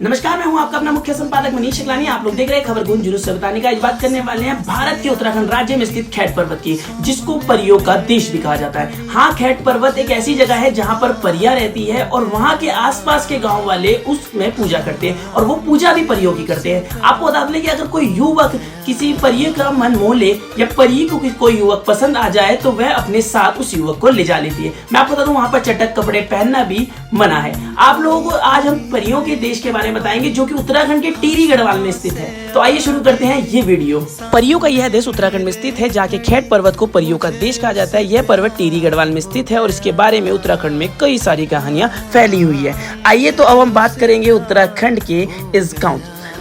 नमस्कार, मैं हूं आपका अपना मुख्य संपादक मनीष शकलानी। आप लोग देख रहे हैं खबर गुंज जुलूस से बताने का। आज बात करने वाले हैं भारत के उत्तराखंड राज्य में स्थित खैट पर्वत की, जिसको परियों का देश भी कहा जाता है। हाँ, खैट पर्वत एक ऐसी जगह है जहां पर परियां रहती है और वहां के आसपास के गांव वाले उसमें पूजा करते हैं और वो पूजा भी परियों की करते हैं। आपको बता दें कि अगर कोई युवक किसी परी का मन मोह ले या परी को कोई युवक पसंद आ जाए तो वह अपने साथ उस युवक को ले जा लेती है। मैं आपको बता दूं, वहां पर चटक कपड़े पहनना भी मना है। आप लोगों को आज हम परियों के देश के बारे में बताएंगे जो कि उत्तराखंड के टिहरी गढ़वाल में स्थित है। तो आइए शुरू करते हैं ये वीडियो। परियों का यह देश उत्तराखंड में स्थित है, जाके खैट पर्वत को परियों का देश कहा जाता है। यह पर्वत टिहरी गढ़वाल में स्थित है और इसके बारे में उत्तराखंड में कई सारी कहानियां फैली हुई है। आइए तो अब हम बात करेंगे उत्तराखंड के इस गाँव।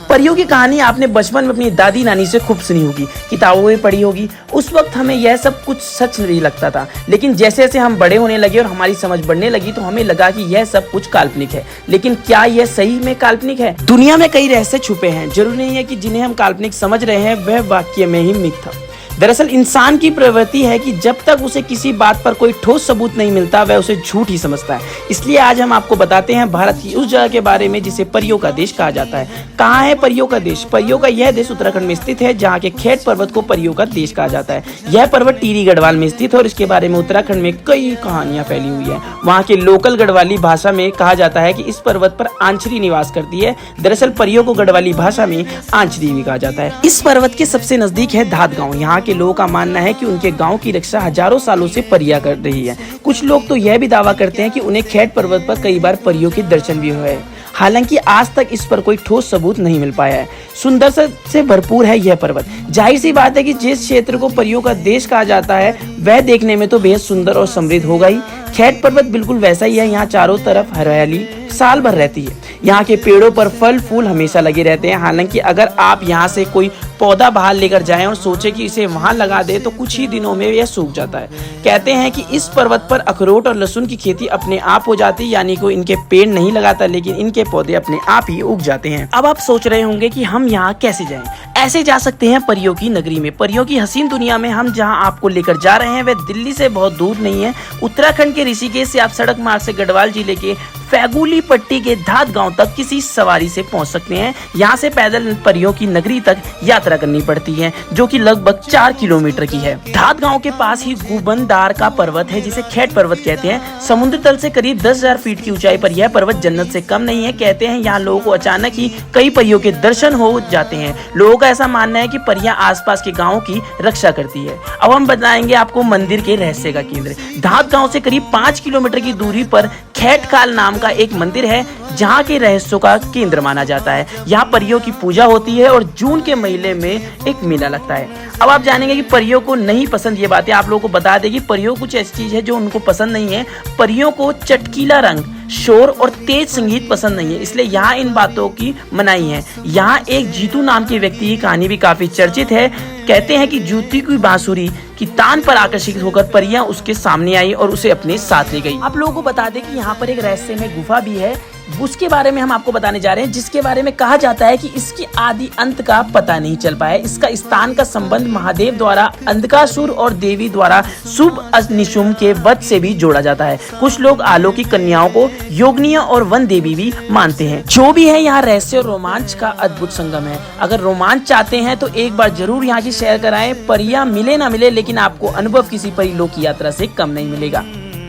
परियों की कहानी आपने बचपन में अपनी दादी नानी से खूब सुनी होगी, किताबों में पढ़ी होगी। उस वक्त हमें यह सब कुछ सच नहीं लगता था, लेकिन जैसे जैसे हम बड़े होने लगे और हमारी समझ बढ़ने लगी तो हमें लगा कि यह सब कुछ काल्पनिक है। लेकिन क्या यह सही में काल्पनिक है? दुनिया में कई रहस्य छुपे हैं। जरूरी नहीं है कि जिन्हें हम काल्पनिक समझ रहे हैं वह वाक्य में ही मिथ था। दरअसल इंसान की प्रवृत्ति है कि जब तक उसे किसी बात पर कोई ठोस सबूत नहीं मिलता वह उसे झूठ ही समझता है। इसलिए आज हम आपको बताते हैं भारत की उस जगह के बारे में जिसे परियों का देश कहा जाता है। कहाँ है परियों का देश? परियों का यह देश उत्तराखंड में स्थित है, जहाँ के खैट पर्वत को परियों का देश कहा जाता है। यह पर्वत टिहरी गढ़वाल में स्थित है और इसके बारे में उत्तराखंड में कई कहानियां फैली हुई है। वहाँ के लोकल गढ़वाली भाषा में कहा जाता है कि इस पर्वत पर आंचरी निवास करती है। दरअसल परियों को गढ़वाली भाषा में आंचरी भी कहा जाता है। इस पर्वत के सबसे नजदीक है धाद गाँव। यहाँ के लोगों का मानना है कि उनके गांव की रक्षा हजारों सालों से परियां कर रही है। कुछ लोग तो यह भी दावा करते हैं कि उन्हें खैट पर्वत पर कई बार परियों के दर्शन भी हुए हैं। हालांकि आज तक इस पर कोई ठोस सबूत नहीं मिल पाया है। सुंदरता से भरपूर है यह पर्वत। जाहिर सी बात है कि जिस क्षेत्र को परियों का देश कहा जाता है वह देखने में तो बेहद सुंदर और समृद्ध होगा ही। खैट पर्वत बिल्कुल वैसा ही है। यहाँ चारों तरफ हरियाली साल भर रहती है। यहाँ के पेड़ों पर फल फूल हमेशा लगे रहते हैं। हालांकि अगर आप यहाँ से कोई पौधा बाहर लेकर जाएं और सोचे कि इसे वहां लगा दे तो कुछ ही दिनों में यह सूख जाता है। कहते हैं कि इस पर्वत पर अखरोट और लहसुन की खेती अपने आप हो जाती है, यानी कोई इनके पेड़ नहीं लगाता लेकिन इनके पौधे अपने आप ही उग जाते हैं। अब आप सोच रहे होंगे कि हम यहाँ कैसे जाएं? ऐसे जा सकते हैं परियों की नगरी में। परियों की हसीन दुनिया में हम जहाँ आपको लेकर जा रहे हैं वह दिल्ली से बहुत दूर नहीं है। उत्तराखंड के ऋषिकेश से आप सड़क मार्ग से गढ़वाल जिले के फैगुली पट्टी के धाद गांव तक किसी सवारी से पहुंच सकते हैं। यहाँ से पैदल परियों की नगरी तक यात्रा करनी पड़ती है, जो कि लगभग 4 किलोमीटर की है। धाद गांव के पास ही गुबनदार का पर्वत है, जिसे खैट पर्वत कहते हैं। समुद्र तल से करीब 10,000 फीट की ऊंचाई पर यह पर्वत जन्नत से कम नहीं है। कहते हैं यहाँ लोगों को अचानक ही कई परियों के दर्शन हो जाते हैं। लोगों का ऐसा मानना है कि परियां आसपास के गाँव की रक्षा करती है। अब हम बताएंगे आपको मंदिर के रहस्य का केंद्र। धाद गाँव से करीब 5 किलोमीटर की दूरी पर खैट काल नाम का एक मंदिर है, जहाँ के रहस्यों का केंद्र माना जाता है। यहाँ परियों की पूजा होती है और जून के महीने में एक मेला लगता है। अब आप जानेंगे कि परियों को नहीं पसंद ये बातें आप लोगों को बता देगी। परियों कुछ ऐसी चीज है जो उनको पसंद नहीं है। परियों को चटकीला रंग, शोर और तेज संगीत पसंद नहीं है, इसलिए यहाँ इन बातों की मनाही है। यहाँ एक जीतू नाम के व्यक्ति की कहानी भी काफी चर्चित है। कहते हैं कि जीतू की बांसुरी की तान पर आकर्षित होकर परियां उसके सामने आई और उसे अपने साथ ले गई। आप लोगों को बता दें कि यहाँ पर एक रहस्यमय गुफा भी है, उसके बारे में हम आपको बताने जा रहे हैं, जिसके बारे में कहा जाता है कि इसकी आदि अंत का पता नहीं चल पाया। इसका स्थान का संबंध महादेव द्वारा अंधकासुर और देवी द्वारा शुभ निशुम के वध से भी जोड़ा जाता है। कुछ लोग अलौकिक कन्याओं को योगिनियां और वन देवी भी मानते हैं। जो भी है, यहाँ रहस्य और रोमांच का अद्भुत संगम है। अगर रोमांच चाहते हैं तो एक बार जरूर यहाँ की सैर कराएं। परियां मिले ना मिले, लेकिन आपको अनुभव किसी परिलोक की यात्रा से कम नहीं मिलेगा।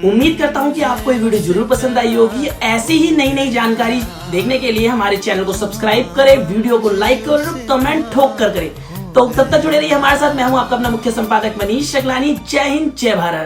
उम्मीद करता हूँ कि आपको ये वीडियो जरूर पसंद आई होगी। ऐसी ही नई नई जानकारी देखने के लिए हमारे चैनल को सब्सक्राइब करें, वीडियो को लाइक करें, कमेंट ठोक कर करें। तो तब तक जुड़े रहिए हमारे साथ। मैं हूँ आपका अपना मुख्य संपादक मनीष शकलानी। जय हिंद, जय भारत।